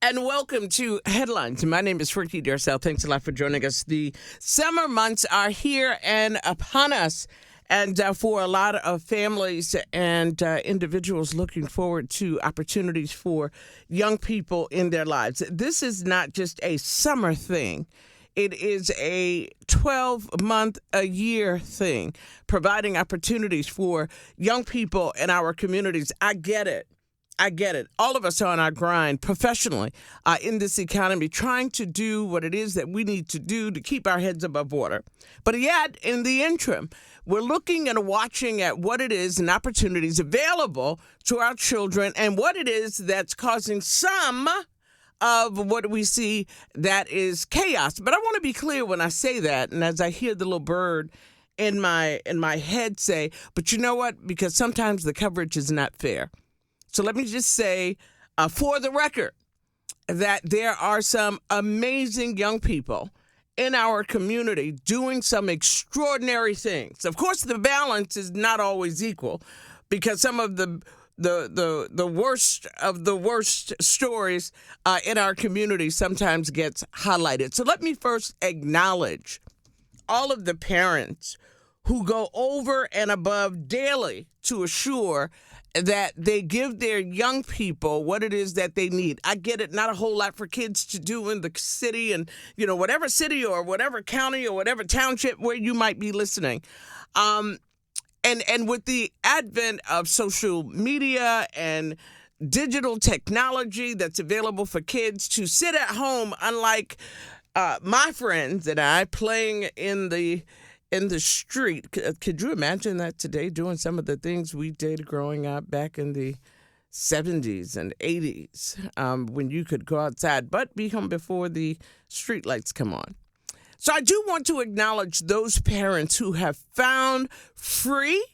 And welcome to Headlines. My name is Frankie Darcel. Thanks a lot for joining us. The summer months are here and upon us. And for a lot of families and individuals looking forward to opportunities for young people in their lives. This is not just a summer thing. It is a 12-month-a-year thing, providing opportunities for young people in our communities. I get it. All of us are on our grind professionally in this economy, trying to do what it is that we need to do to keep our heads above water. But yet, in the interim, we're looking and watching at what it is and opportunities available to our children and what it is that's causing some of what we see that is chaos. But I want to be clear when I say that, and as I hear the little bird in my head say, but you know what? Because sometimes the coverage is not fair. So let me just say, for the record, that there are some amazing young people in our community doing some extraordinary things. Of course, the balance is not always equal because some of the worst of the worst stories in our community sometimes gets highlighted. So let me first acknowledge all of the parents who go over and above daily to assure that they give their young people what it is that they need. I get it, not a whole lot for kids to do in the city and, whatever city or whatever county or whatever township where you might be listening. And with the advent of social media and digital technology that's available for kids to sit at home, unlike my friends and I playing in the street. Could you imagine that today, doing some of the things we did growing up back in the 70s and 80s when you could go outside but be home before the street lights come on? So I do want to acknowledge those parents who have found free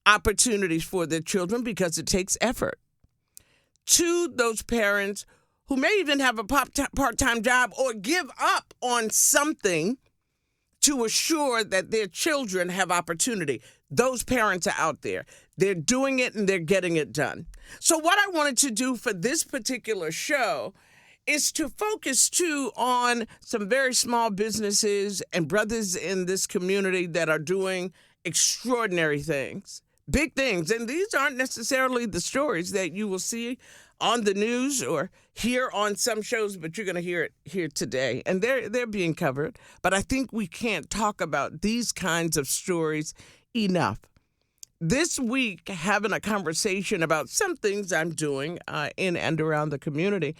opportunities for their children because it takes effort. To those parents who may even have a part-time job or give up on something to assure that their children have opportunity. Those parents are out there. They're doing it and they're getting it done. So what I wanted to do for this particular show is to focus, too, on some very small businesses and brothers in this community that are doing extraordinary things, big things. And these aren't necessarily the stories that you will see on the news or hear on some shows, but you're going to hear it here today. And they're being covered. But I think we can't talk about these kinds of stories enough. This week, having a conversation about some things I'm doing in and around the community,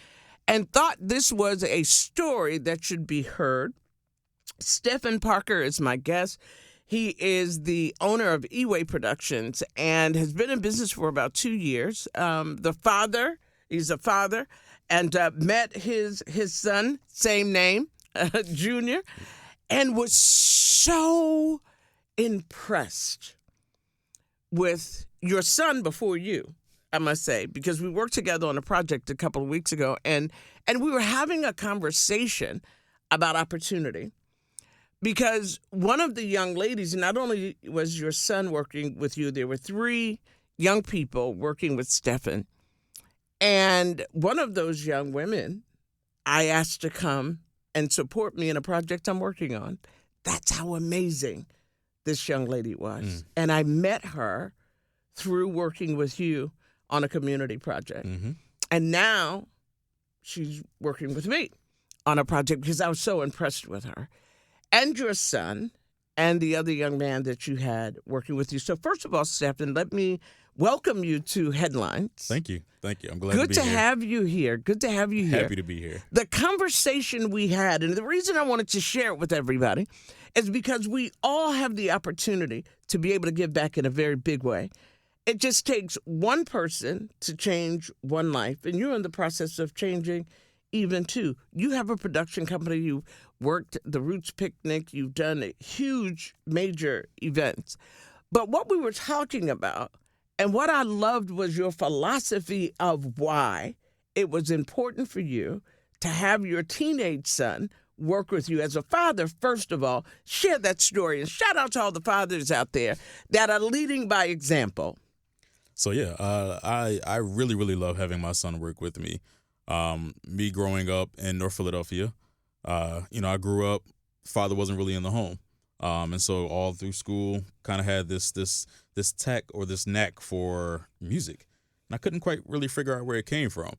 and thought this was a story that should be heard. Stephen Parker is my guest. He is the owner of Eway Productions and has been in business for about 2 years. He's a father, and met his son, same name, Junior, and was so impressed with your son before you, I must say, because we worked together on a project a couple of weeks ago, and we were having a conversation about opportunity. Because one of the young ladies, not only was your son working with you, there were 3 young people working with Stephen. And one of those young women, I asked to come and support me in a project I'm working on. That's how amazing this young lady was. And I met her through working with you on a community project. Mm-hmm. And now she's working with me on a project because I was so impressed with her. And your son and the other young man that you had working with you. So first of all, Stephen, let me welcome you to Headlines. Thank you. I'm glad to be here. Good to have you here. Happy to be here. The conversation we had, and the reason I wanted to share it with everybody, is because we all have the opportunity to be able to give back in a very big way. It just takes one person to change one life, and you're in the process of changing even 2. You have a production company. You've worked the Roots Picnic. You've done huge, major events. But what we were talking about, and what I loved, was your philosophy of why it was important for you to have your teenage son work with you as a father. First of all, share that story, and shout out to all the fathers out there that are leading by example. So, I really, really love having my son work with me. Me growing up in North Philadelphia, I grew up, father wasn't really in the home. And so all through school, kind of had this tech or this knack for music. And I couldn't quite really figure out where it came from.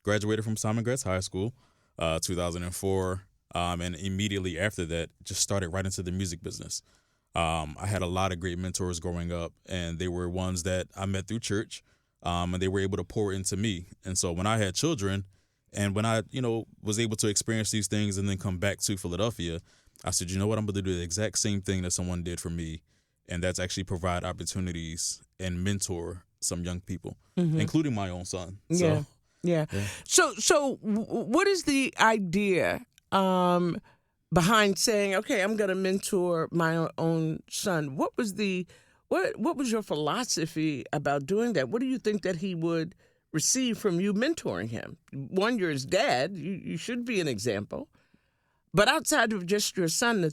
Graduated from Simon Gratz High School, 2004. And immediately after that, just started right into the music business. I had a lot of great mentors growing up, and they were ones that I met through church, and they were able to pour into me. And so when I had children, and when I, was able to experience these things and then come back to Philadelphia, I said, you know what, I'm going to do the exact same thing that someone did for me, and that's actually provide opportunities and mentor some young people, including my own son. Yeah. So what is the idea behind saying, okay, I'm going to mentor my own son? What was your philosophy about doing that? What do you think that he would receive from you mentoring him? One, you're his dad. You should be an example. But outside of just your son, the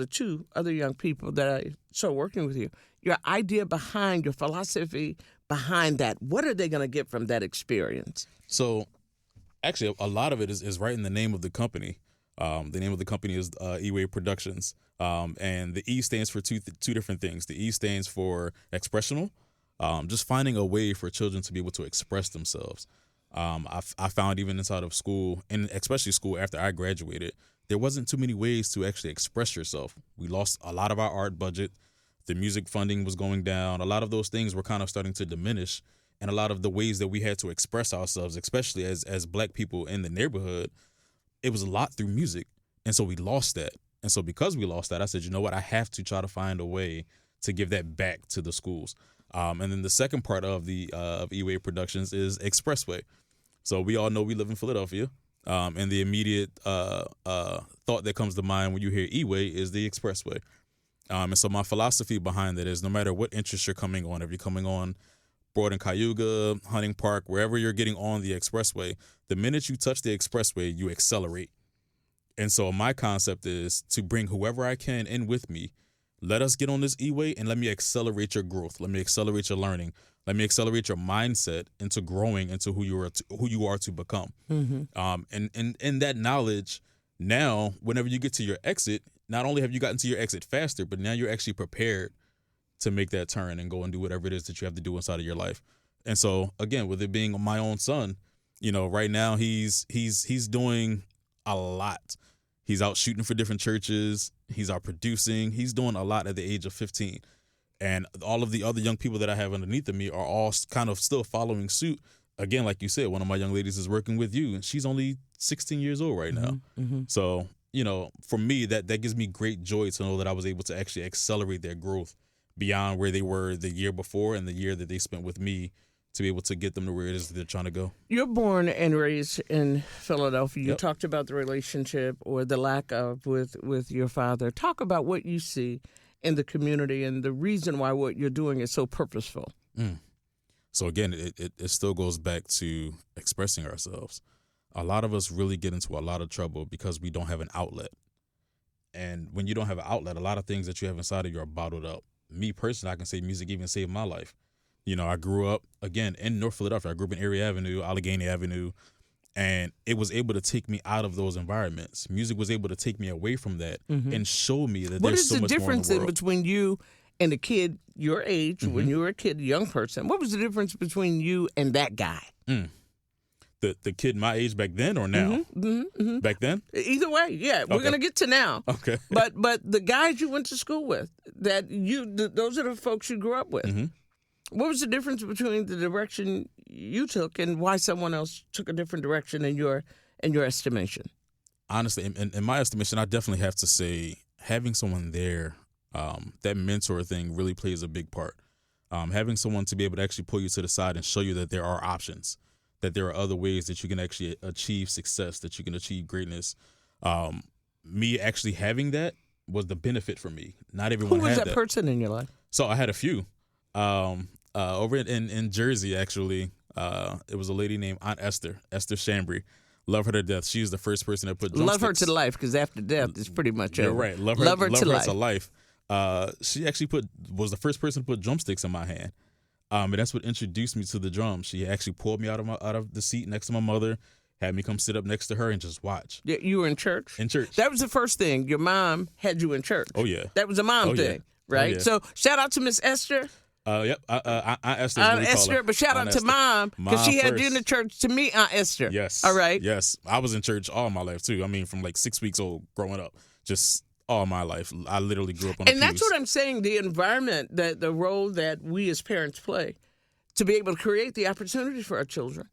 two other young people that I saw working with you, your idea behind, your philosophy behind that, what are they going to get from that experience? So actually, a lot of it is right in the name of the company. The name of the company is Eway Productions. And the E stands for two different things. The E stands for expressional, just finding a way for children to be able to express themselves. I found even inside of school, and especially school after I graduated, there wasn't too many ways to actually express yourself. We lost a lot of our art budget. The music funding was going down. A lot of those things were kind of starting to diminish. And a lot of the ways that we had to express ourselves, especially as Black people in the neighborhood, it was a lot through music. And so we lost that. And so because we lost that, I said, you know what, I have to try to find a way to give that back to the schools. And then the second part of the of Eway Productions is Expressway. So we all know we live in Philadelphia, and the immediate thought that comes to mind when you hear Eway is the Expressway. And so my philosophy behind that is no matter what interest you're coming on, if you're coming on Broad and Cayuga, Hunting Park, wherever you're getting on the Expressway, the minute you touch the Expressway, you accelerate. And so my concept is to bring whoever I can in with me. Let us get on this Eway and let me accelerate your growth. Let me accelerate your learning. Let me accelerate your mindset into growing into who you are to become. And that knowledge, now, whenever you get to your exit, not only have you gotten to your exit faster, but now you're actually prepared to make that turn and go and do whatever it is that you have to do inside of your life. And so, again, with it being my own son, right now he's doing a lot. He's out shooting for different churches. He's out producing. He's doing a lot at the age of 15. And all of the other young people that I have underneath of me are all kind of still following suit. Again, like you said, one of my young ladies is working with you, and she's only 16 years old right now. So, for me, that gives me great joy to know that I was able to actually accelerate their growth beyond where they were the year before and the year that they spent with me to be able to get them to where it is that they're trying to go. You're born and raised in Philadelphia. You talked about the relationship or the lack of with your father. Talk about what you see in the community and the reason why what you're doing is so purposeful. So again, it still goes back to expressing ourselves. A lot of us really get into a lot of trouble because we don't have an outlet. And when you don't have an outlet, a lot of things that you have inside of you are bottled up. Me personally, I can say music even saved my life. I grew up, again, in North Philadelphia. I grew up in Erie Avenue, Allegheny Avenue, and it was able to take me out of those environments. Music was able to take me away from that and show me that there's so much more in the world. What is the difference between you and a kid your age, when you were a kid, a young person? What was the difference between you and that guy? The kid my age back then or now? Back then? Either way, yeah. We're going to get to now. Okay. But the guys you went to school with, those are the folks you grew up with. What was the difference between the direction you took and why someone else took a different direction in your estimation? Honestly, in my estimation, I definitely have to say having someone there, that mentor thing really plays a big part. Having someone to be able to actually pull you to the side and show you that there are options, that there are other ways that you can actually achieve success, that you can achieve greatness. Me actually having that was the benefit for me. Not everyone had that. Who was that person in your life? So I had a few. Over in Jersey, actually, it was a lady named Aunt Esther Shambry. Love her to death. She was the first person that put drumsticks. Love her to life, because after death, it's pretty much over. You're right. Love her to life. She actually was the first person to put drumsticks in my hand. And that's what introduced me to the drums. She actually pulled me out of the seat next to my mother, had me come sit up next to her and just watch. Yeah, you were in church? In church. That was the first thing. Your mom had you in church. Oh, yeah. That was a mom thing, right? yeah. So shout out to Miss Esther. Yep. Aunt Esther. Aunt Esther, but shout out to Mom, because she had you in the church to meet Aunt Esther. Yes. All right. Yes. I was in church all my life, too. I mean, from like 6 weeks old growing up. Just all my life. I literally grew up on the pews. And that's what I'm saying, the environment, the role that we as parents play to be able to create the opportunities for our children.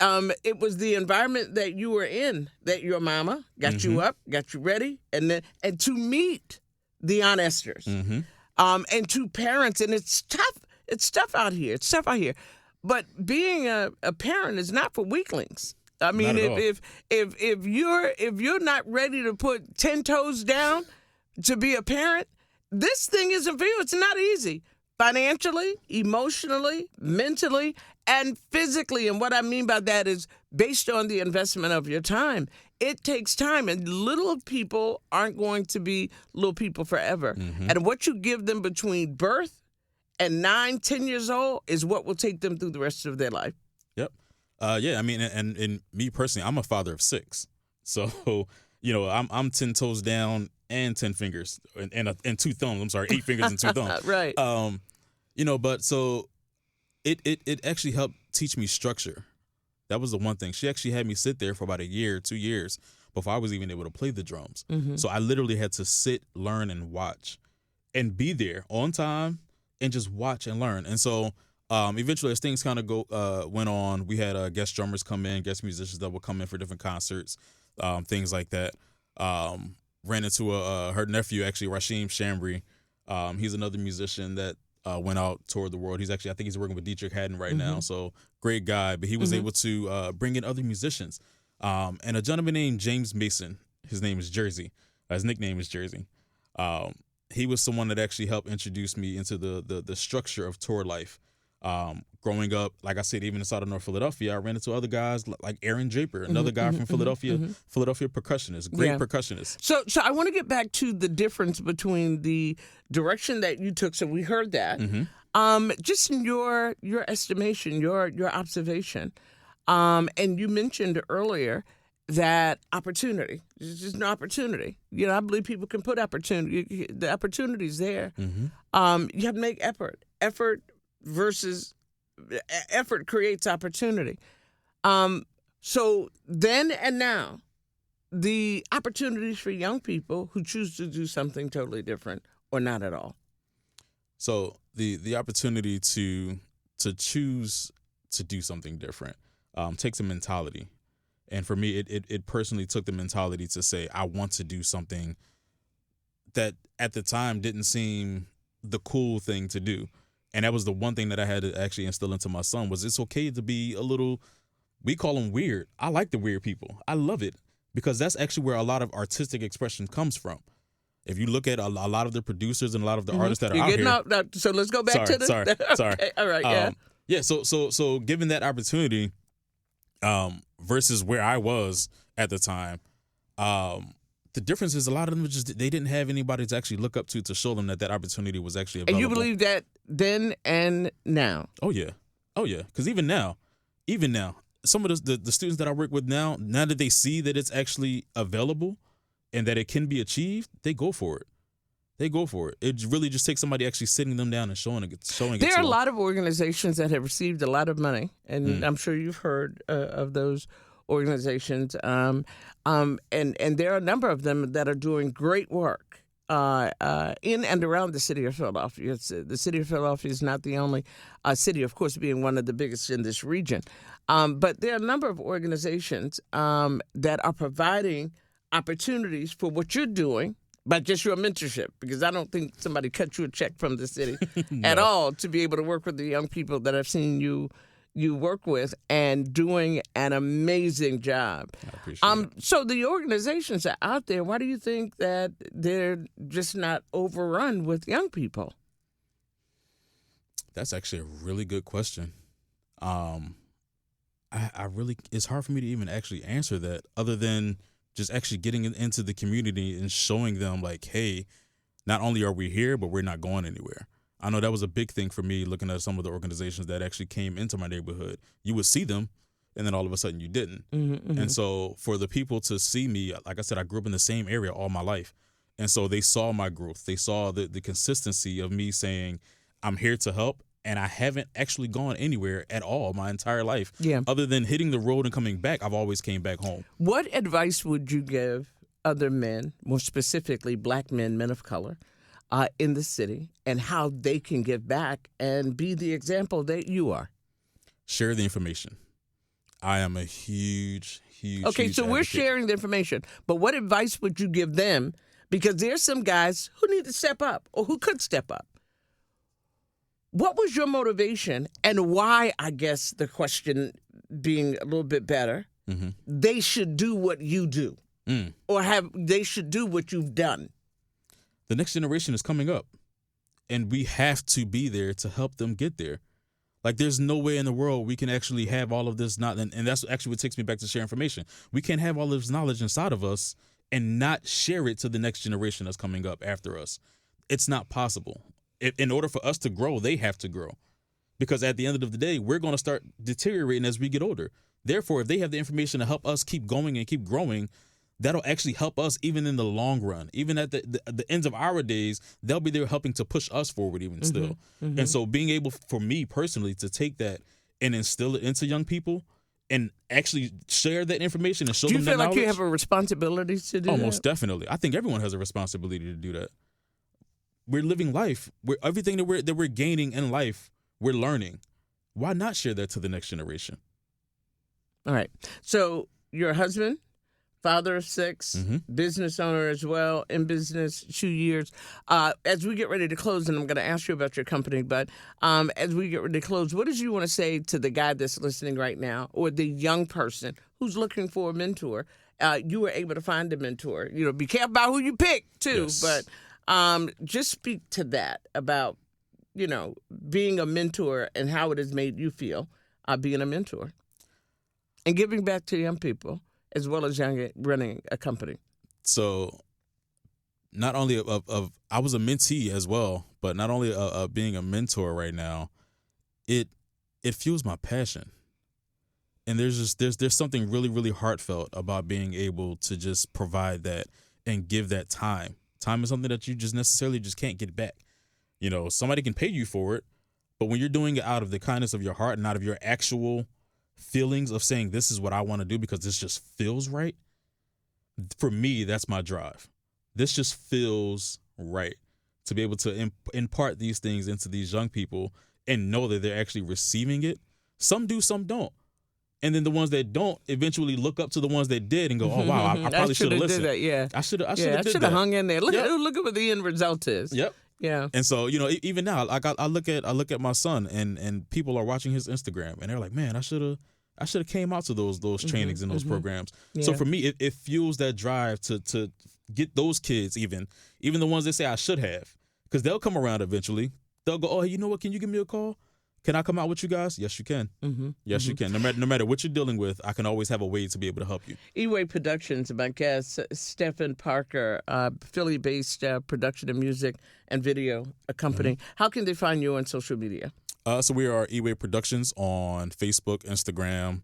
It was the environment that you were in, that your mama got you up, got you ready, and to meet the Aunt Esthers. And to parents, and it's tough. It's tough out here. It's tough out here. But being a parent is not for weaklings. I mean, if you're not ready to put 10 toes down to be a parent, this thing isn't for you. It's not easy. Financially, emotionally, mentally, and physically. And what I mean by that is based on the investment of your time. It takes time, and little people aren't going to be little people forever. And what you give them between birth and 9, 10 years old is what will take them through the rest of their life. Yep. Yeah, I mean, and me personally, I'm a father of 6. So, you know, I'm 10 toes down and 10 fingers and 2 thumbs. I'm sorry, 8 fingers and 2 thumbs. Right. You know, but so it actually helped teach me structure. That was the one thing. She actually had me sit there for about 1 year, 2 years before I was even able to play the drums. So I literally had to sit, learn, and watch and be there on time and just watch and learn. And so eventually as things kind of went on, we had guest drummers come in, guest musicians that would come in for different concerts, things like that. Ran into her nephew, actually, Rasheem Chambry. He's another musician that went out, toured the world. I think he's working with Dietrich Haddon right now. So great guy, but he was able to bring in other musicians. And a gentleman named James Mason, his name is Jersey. His nickname is Jersey. He was someone that actually helped introduce me into the structure of tour life. Growing up, like I said, even inside of North Philadelphia, I ran into other guys like Aaron Draper, another guy from Philadelphia, Philadelphia percussionist, great percussionist. So I want to get back to the difference between the direction that you took. So we heard that. Just in your estimation, your observation, and you mentioned earlier that opportunity. There's just no opportunity. You know, I believe people can put opportunity. The opportunity's there. You have to make effort. Effort creates opportunity. So then and now, the opportunities for young people who choose to do something totally different or not at all. So the opportunity to choose to do something different takes a mentality. And for me, it personally took the mentality to say, I want to do something that at the time didn't seem the cool thing to do. And that was the one thing that I had to actually instill into my son was it's okay to be a little, we call them weird. I like the weird people. I love it because that's actually where a lot of artistic expression comes from. If you look at a lot of the producers and a lot of the artists that are out here. So let's go back to the. Sorry. Okay, all right, yeah. Yeah, so given that opportunity versus where I was at the time, the difference is a lot of them they didn't have anybody to actually look up to show them that opportunity was actually available. And you believe that then and now? Oh yeah, because even now, some of the students that I work with now that they see that it's actually available and that it can be achieved, they go for it. It really just takes somebody actually sitting them down and showing it. There are a lot of organizations that have received a lot of money, and I'm sure you've heard of those organizations. And there are a number of them that are doing great work in and around the city of Philadelphia. The city of Philadelphia is not the only city, of course, being one of the biggest in this region. But there are a number of organizations that are providing opportunities for what you're doing by just your mentorship, because I don't think somebody cut you a check from the city at all to be able to work with the young people that I've seen you work with and doing an amazing job. I appreciate it. So the organizations are out there. Why do you think that they're just not overrun with young people? That's actually a really good question. I really, it's hard for me to even actually answer that other than just actually getting into the community and showing them like, hey, not only are we here, but we're not going anywhere. I know that was a big thing for me looking at some of the organizations that actually came into my neighborhood. You would see them, and then all of a sudden you didn't. And so for the people to see me, like I said, I grew up in the same area all my life. And so they saw my growth. They saw the consistency of me saying, I'm here to help, and I haven't actually gone anywhere at all my entire life. Yeah. Other than hitting the road and coming back, I've always came back home. What advice would you give other men, more specifically black men, men of color, in the city, and how they can give back and be the example that you are? Share the information. I am a huge Okay, so we're advocate. sharing the information, but what advice would you give them? Because there's some guys who need to step up or who could step up. What was your motivation and why, I guess the question being a little bit better, they should do what you do or they should do what you've done? The next generation is coming up, and we have to be there to help them get there. Like, there's no way in the world we can actually have all of this, and that's actually what takes me back to share information. We can't have all of this knowledge inside of us and not share it to the next generation that's coming up after us. It's not possible. In order for us to grow, they have to grow. Because at the end of the day, we're going to start deteriorating as we get older. Therefore, if they have the information to help us keep going and keep growing, that'll actually help us even in the long run. Even at the ends of our days, they'll be there helping to push us forward even still. And so being able, for me personally, to take that and instill it into young people and actually share that information and show them that knowledge. Do you feel like you have a responsibility to do that? Most definitely. I think everyone has a responsibility to do that. We're living life. Everything that we're gaining in life, we're learning. Why not share that to the next generation? All right. So your husband, father of 6, business owner as well, in business 2 years. As we get ready to close, and I'm going to ask you about your company, but as we get ready to close, what did you want to say to the guy that's listening right now or the young person who's looking for a mentor? You were able to find a mentor. You know, be careful about who you pick, too. Yes. But just speak to that about, you know, being a mentor and how it has made you feel being a mentor and giving back to young people, as well as running a company. So not only of I was a mentee as well, but not only of being a mentor right now, it fuels my passion. And there's something really, really heartfelt about being able to just provide that and give that time. Time is something that you just necessarily just can't get back. You know, somebody can pay you for it, but when you're doing it out of the kindness of your heart and out of your actual feelings of saying, this is what I want to do because this just feels right. For me, that's my drive. This just feels right to be able to impart these things into these young people and know that they're actually receiving it. Some do, some don't. And then the ones that don't eventually look up to the ones that did and go, oh, wow, I probably should have listened. That, yeah. I should have hung in there. Look at what the end result is. Yep. Yeah. And so, you know, even now, like I look at my son and people are watching his Instagram and they're like, man, I should have came out to those trainings and those programs. Yeah. So for me, it fuels that drive to get those kids, even the ones that say I should have, because they'll come around eventually. They'll go, oh, hey, you know what? Can you give me a call? Can I come out with you guys? Yes, you can. Yes, you can. No matter what you're dealing with, I can always have a way to be able to help you. Eway Productions, my guest, Stephen Parker, Philly-based production and music and video company. How can they find you on social media? So we are Eway Productions on Facebook, Instagram,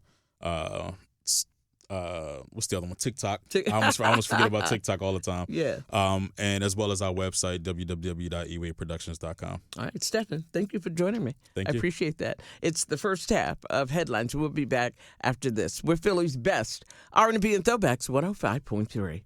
what's the other one? TikTok. I almost forget about TikTok all the time. Yeah. And as well as our website, www.ewayproductions.com. All right, Stephen, thank you for joining me. Thank I you. appreciate that. It's the first half of Headlines. We'll be back after this. We're Philly's best R&B and Throwbacks 105.3.